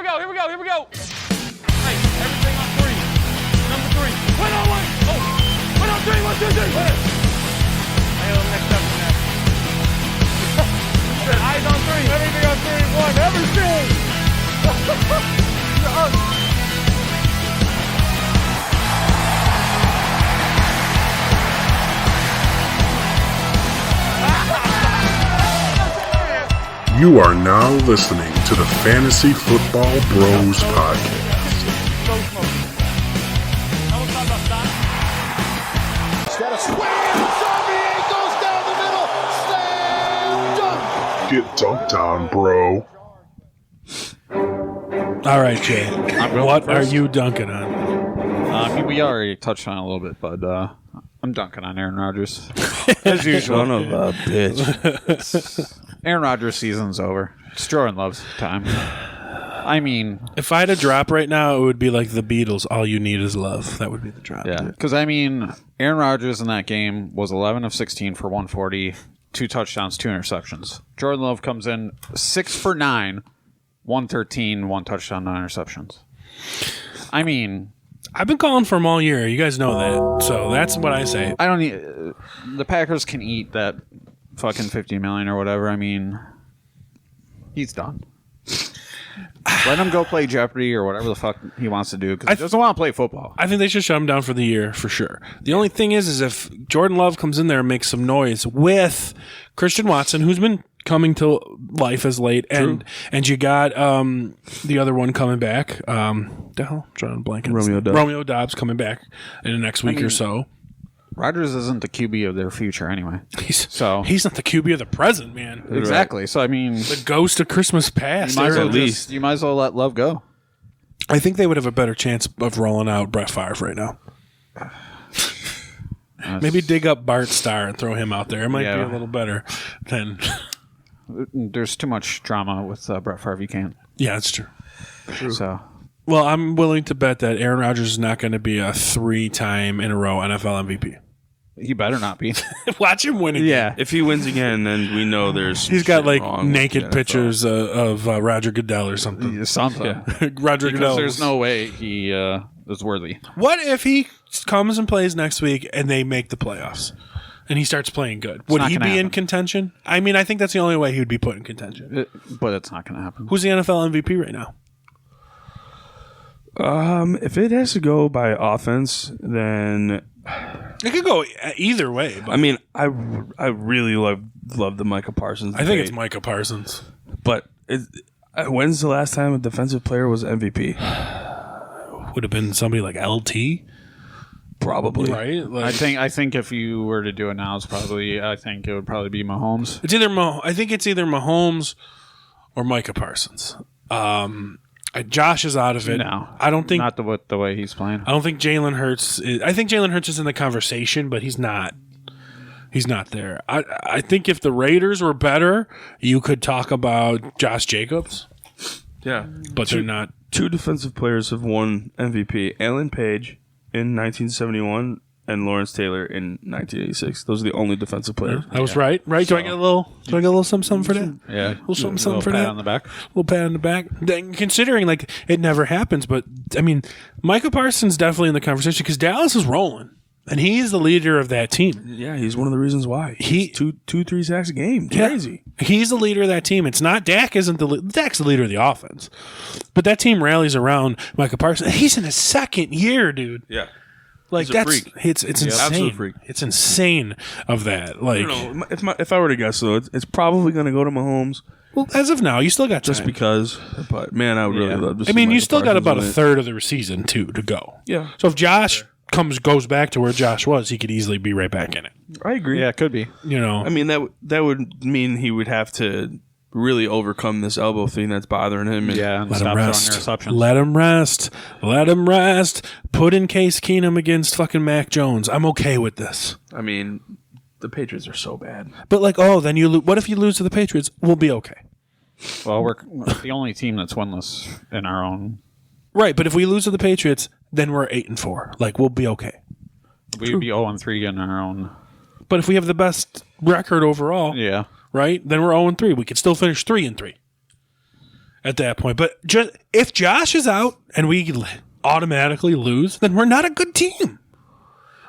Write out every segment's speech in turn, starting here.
Hey, everything on 3. Number 3. Wait on 1. Oh, wait on 3. 1, 2, 3. Wait. Hey, next up. Eyes on 3. Everything on 3. 1. Everything. You are now listening to the Fantasy Football Bros Podcast. Got a swing, Xavier goes down the middle, slam dunk. Get dunked on, bro. All right, Jay. What are you dunking on? We already touched on it a little bit, but I'm dunking on Aaron Rodgers. As usual. Son of a bitch. Aaron Rodgers' season's over. It's Jordan Love's time. I mean... If I had a drop right now, it would be like the Beatles, All You Need Is Love. That would be the drop. Yeah, because, I mean, Aaron Rodgers in that game was 11 of 16 for 140, 2 touchdowns, 2 interceptions. Jordan Love comes in 6 for 9, 113, 1 touchdown, 9 interceptions. I mean... I've been calling for him all year. You guys know that. So that's what I say. I don't need... the Packers can eat that fucking $50 million or whatever. I mean, he's done. Let him go play Jeopardy or whatever the fuck he wants to do because he doesn't want to play football. I think they should shut him down for the year for sure. The only thing is if Jordan Love comes in there and makes some noise with Christian Watson, who's been coming to life as late, and you got the other one coming back. The hell, drawing a blank. Romeo Dobbs coming back in the next week or so. Rodgers isn't the QB of their future anyway. He's not the QB of the present, man. Exactly. So I mean, the ghost of Christmas past. You might as well let Love go. I think they would have a better chance of rolling out Brett Favre right now. Maybe dig up Bart Starr and throw him out there. It might be a little better than. There's too much drama with Brett Favre. You can't. Yeah, that's true. So. Well, I'm willing to bet that Aaron Rodgers is not going to be a 3-time in a row NFL MVP. He better not be. Watch him win again. Yeah. If he wins again, then we know there's He's got like naked pictures of Roger Goodell or something. Something. Yeah. Roger because Goodell. There's no way he is worthy. What if he comes and plays next week and they make the playoffs and he starts playing good? Would he be in contention? I mean, I think that's the only way he would be put in contention. But it's not going to happen. Who's the NFL MVP right now? If it has to go by offense, then it could go either way. But I mean, I really love the Micah Parsons debate. I think it's Micah Parsons. But when's the last time a defensive player was MVP? Would have been somebody like LT. Probably. Right? Like, I think if you were to do it now, I think it would probably be Mahomes. It's either I think it's either Mahomes or Micah Parsons. Josh is out of it. No, I don't think not the way he's playing. I don't think Jalen Hurts. I think Jalen Hurts is in the conversation, but he's not. He's not there. I think if the Raiders were better, you could talk about Josh Jacobs. Yeah, but they're not. 2 defensive players have won MVP: Alan Page in 1971 and Lawrence Taylor in 1986. Those are the only defensive players. That was right. Right? Do I get a little something for that? Yeah, a little something for that. On the back. A little pat on the back. Then, considering like it never happens, but I mean, Micah Parsons definitely in the conversation because Dallas is rolling, and he's the leader of that team. Yeah, he's one of the reasons why he 2-3 sacks a game. Crazy. Yeah, he's the leader of that team. It's not Dak. Dak's the leader of the offense, but that team rallies around Micah Parsons. He's in his second year, dude. Yeah. Like that's it's insane. Absolute freak. It's insane of that. Like, I don't know. If I were to guess, though, it's probably going to go to Mahomes. Well, as of now, you still got just time. Because. But man, I would really love to. I mean, you still got about a third of the season to go. Yeah. So if Josh goes back to where Josh was, he could easily be right back in it. I agree. Yeah, it could be. You know, I mean that would mean he would have to really overcome this elbow thing that's bothering him. And let stop him rest. interceptions. Let him rest. Let him rest. Put in Case Keenum against fucking Mac Jones. I'm okay with this. I mean, the Patriots are so bad. But like, then you what if you lose to the Patriots? We'll be okay. Well, we're the only team that's winless in our own. Right, but if we lose to the Patriots, then we're 8-4. Like, we'll be okay. We'd be 0-3 in our own. But if we have the best record overall, yeah, right, then we're 0-3. We could still finish 3-3. at that point. But just if Josh is out and we automatically lose, then we're not a good team.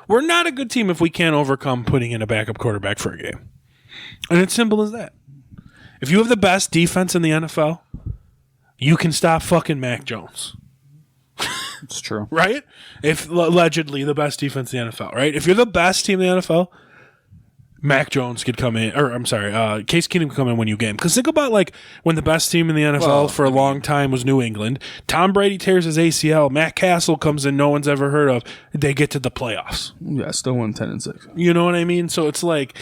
We're not a good team if we can't overcome putting in a backup quarterback for a game. And it's simple as that. If you have the best defense in the NFL, you can stop fucking Mac Jones. It's true. Right? If allegedly the best defense in the NFL, right? If you're the best team in the NFL, Mac Jones could come in, or I'm sorry, Case Keenum could come and win you a game. Because think about like when the best team in the NFL for a long time was New England. Tom Brady tears his ACL. Matt Castle comes in, no one's ever heard of. They get to the playoffs. Yeah, still won 10-6. You know what I mean? So it's like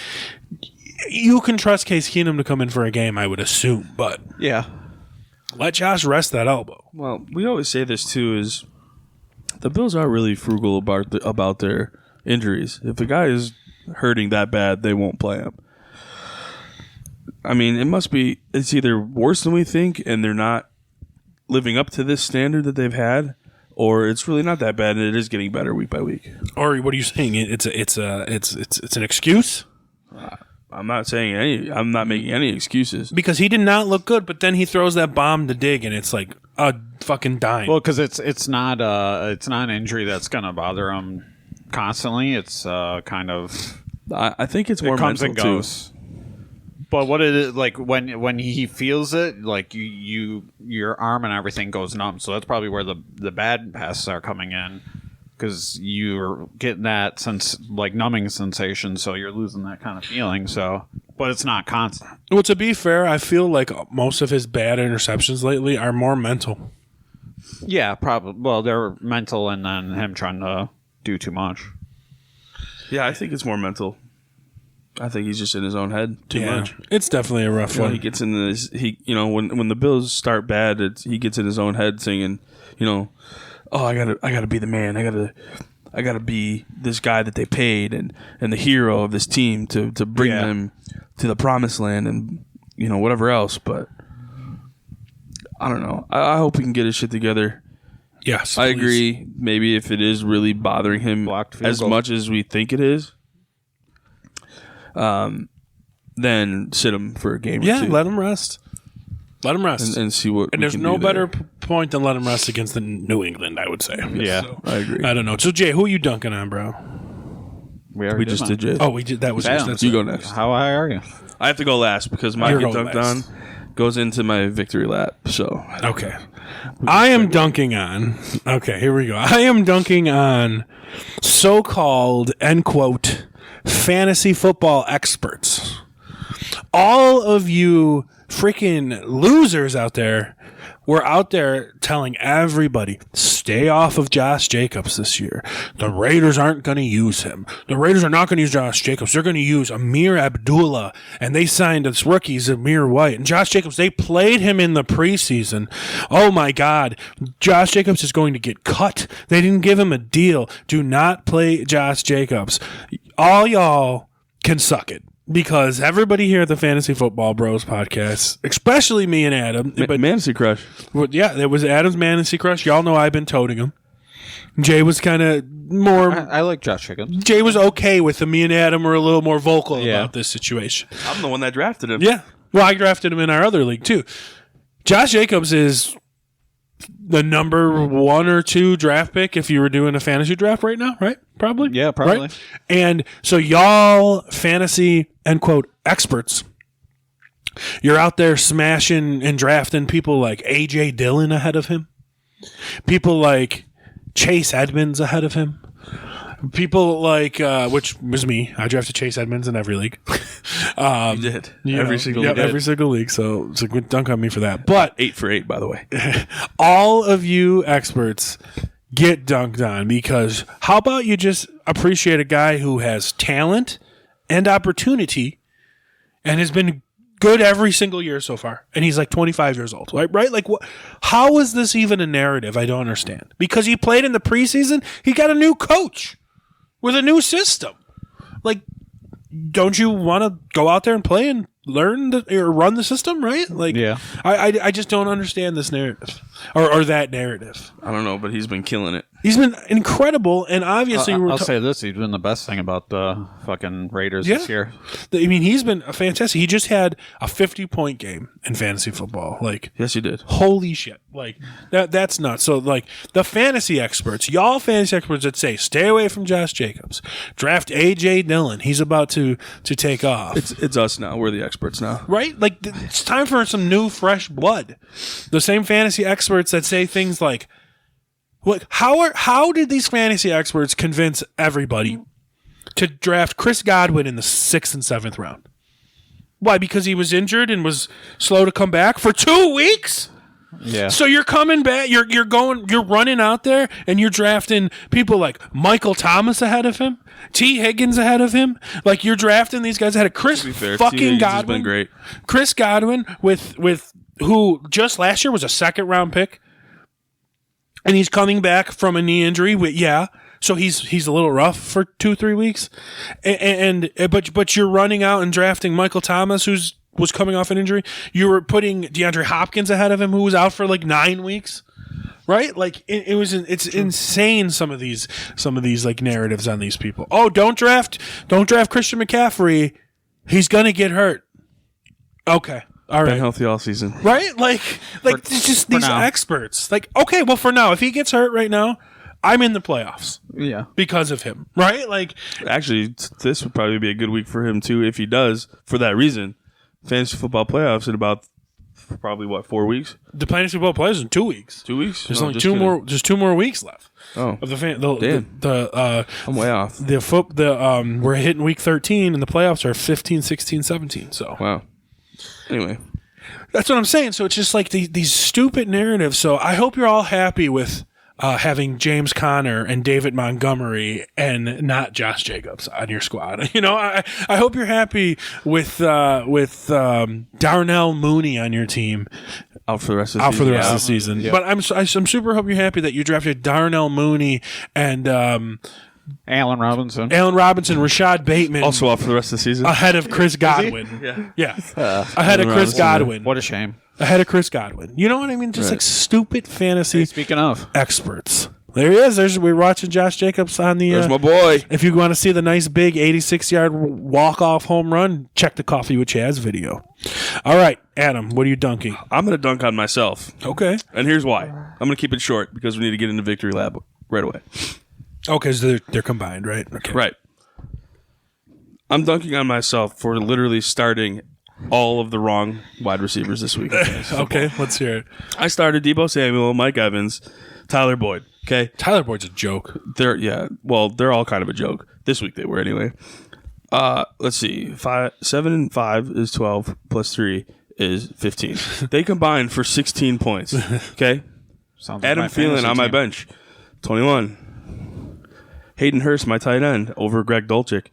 you can trust Case Keenum to come in for a game, I would assume, but Yeah. let Josh rest that elbow. Well, we always say this too: is the Bills are really frugal about their injuries. If a guy is hurting that bad, they won't play him. I mean, it's either worse than we think, and they're not living up to this standard that they've had, or it's really not that bad, and it is getting better week by week. Or what are you saying? It's an excuse? I'm not saying I'm not making any excuses. Because he did not look good, but then he throws that bomb to dig, and it's like a fucking dime. Well, because it's not an injury that's gonna bother him constantly. It's kind of I think it's more it comes mental and goes. too. But what it is like when he feels it, like your arm and everything goes numb. So that's probably where the bad passes are coming in. Because you're getting that numbing sensation, so you're losing that kind of feeling. So, but it's not constant. Well, to be fair, I feel like most of his bad interceptions lately are more mental. Yeah, probably. Well, they're mental, and then him trying to do too much. Yeah, I think it's more mental. I think he's just in his own head too much. It's definitely a rough one. He gets in this. When the Bills start bad, he gets in his own head singing, oh, I gotta be the man. I gotta be this guy that they paid and the hero of this team to bring them to the promised land and whatever else. But I don't know. I hope he can get his shit together. Yes, I please. agree. Maybe if it is really bothering him as much as we think it is, then sit him for a game or two. Let him rest. Let him rest. And see what. And there's no better point than let him rest against the New England, I would say. Yeah, So, I agree. I don't know. So, Jay, who are you dunking on, bro? We just did Jay. Oh, we did. That was Damn. yours. That's You it. go next. How high are you? I have to go last because my You're get going dunked last. on goes into my victory lap. So Okay. I am dunking on. Okay, here we go. I am dunking on so-called, end quote, fantasy football experts. All of you freaking losers out there were out there telling everybody, stay off of Josh Jacobs this year. The Raiders aren't going to use him. The Raiders are not going to use Josh Jacobs. They're going to use Amir Abdullah. And they signed this rookie, Zamir White. And Josh Jacobs, they played him in the preseason. Oh, my God. Josh Jacobs is going to get cut. They didn't give him a deal. Do not play Josh Jacobs. All y'all can suck it. Because everybody here at the Fantasy Football Bros podcast, especially me and Adam, but Fantasy Crush. well, yeah, it was Adam's Fantasy Crush. Y'all know I've been toting him. Jay was kind of more. I like Josh Jacobs. Jay was okay with him. Me and Adam were a little more vocal Yeah. about this situation. I'm the one that drafted him. Yeah. Well, I drafted him in our other league too. Josh Jacobs is the number 1 or 2 draft pick if you were doing a fantasy draft right now, right? Probably. Yeah, probably. Right? And so y'all fantasy, end quote, experts, you're out there smashing and drafting people like A.J. Dillon ahead of him, people like Chase Edmonds ahead of him, people like, which was me. I drafted Chase Edmonds in every league. You did. Every single league. Every single league. So dunk on me for that. But 8 for 8, by the way. all of you experts get dunked on because how about you just appreciate a guy who has talent and opportunity and has been good every single year so far, and he's like 25 years old, right? Like, how is this even a narrative? I don't understand. Because he played in the preseason, he got a new coach with a new system. Like, don't you want to go out there and play and learn or run the system, right? Like, Yeah. I just don't understand this narrative or that narrative. I don't know, but he's been killing it. He's been incredible, and obviously I'll say this: he's been the best thing about the fucking Raiders this year. I mean, he's been fantastic. He just had a 50-point game in fantasy football. Like, Yes, he did. holy shit! Like that's nuts. So, like the fantasy experts, y'all fantasy experts that say stay away from Josh Jacobs, draft AJ Dillon. He's about to take off. It's us now. We're the experts now. Right? Like, it's time for some new, fresh blood. The same fantasy experts that say things like, "Look, how did these fantasy experts convince everybody to draft Chris Godwin in the 6th and 7th round? Why? Because he was injured and was slow to come back for 2 weeks? Yeah. So you're coming back, you're running out there, and you're drafting people like Michael Thomas ahead of him, T. Higgins ahead of him. Like, you're drafting these guys ahead of Chris To be fair, T. fucking Higgins has Godwin. been great. Chris Godwin with who just last year was a 2nd-round pick, and he's coming back from a knee injury. So he's a little rough for 2-3 weeks, but you're running out and drafting Michael Thomas, was coming off an injury. You were putting DeAndre Hopkins ahead of him, who was out for like 9 weeks, right? Like it's insane. Some of these like narratives on these people. Oh, don't draft Christian McCaffrey. He's gonna get hurt. Okay, all Been right. healthy all season. Right? Like it's just these now. experts. Like, okay, well, for now, if he gets hurt right now, I'm in the playoffs Yeah. because of him. Right? Like, Actually, this would probably be a good week for him too if he does. For that reason, fantasy football playoffs in about probably 4 weeks. the fantasy football players in 2 weeks. 2 weeks? There's No, only just two kidding. more. There's 2 more weeks left Oh, of the fan. Damn. I'm way off. We're hitting week 13, and the playoffs are 15, 16, 17. So Wow. Anyway, that's what I'm saying. So it's just like these stupid narratives. So I hope you're all happy with having James Conner and David Montgomery and not Josh Jacobs on your squad. You know, I hope you're happy with Darnell Mooney on your team out for the rest of the out season. for the rest of the season. Yeah. But I'm super hope you're happy that you drafted Darnell Mooney and Allen Robinson. Allen Robinson, Rashad Bateman Also out for the rest of the season. ahead of Chris Godwin. Yeah. Ahead of Chris Robinson, Godwin. What a shame. Ahead of Chris Godwin. You know what I mean? Just like stupid fantasy Speaking of, experts. There he is. We're watching Josh Jacobs on the. There's my boy. If you want to see the nice big 86-yard walk-off home run, check the Coffee with Chaz video. All right, Adam, what are you dunking? I'm going to dunk on myself. Okay. And here's why. I'm going to keep it short because we need to get into Victory Lab right away. Okay, so they're combined, right? Okay. Right. I'm dunking on myself for literally starting all of the wrong wide receivers this week. Okay, let's hear it. I started Deebo Samuel, Mike Evans, Tyler Boyd. Okay. Tyler Boyd's a joke. They're all kind of a joke. This week they were anyway. Let's see. 7 and 5 is 12 plus 3 is 15. They combined for 16 points. Okay. sounds like Adam my fantasy Thielen on my team. bench, 21. Hayden Hurst, my tight end, over Greg Dulcich.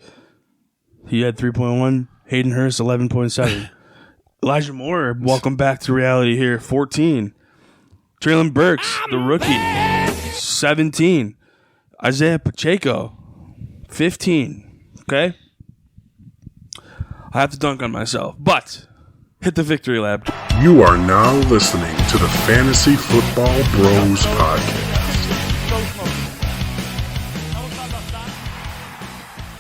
He had 3.1. Hayden Hurst, 11.7. Elijah Moore, welcome back to reality here, 14. Traylon Burks, the rookie, 17. Isaiah Pacheco, 15. Okay? I have to dunk on myself, but hit the Victory Lab. You are now listening to the Fantasy Football Bros Podcast.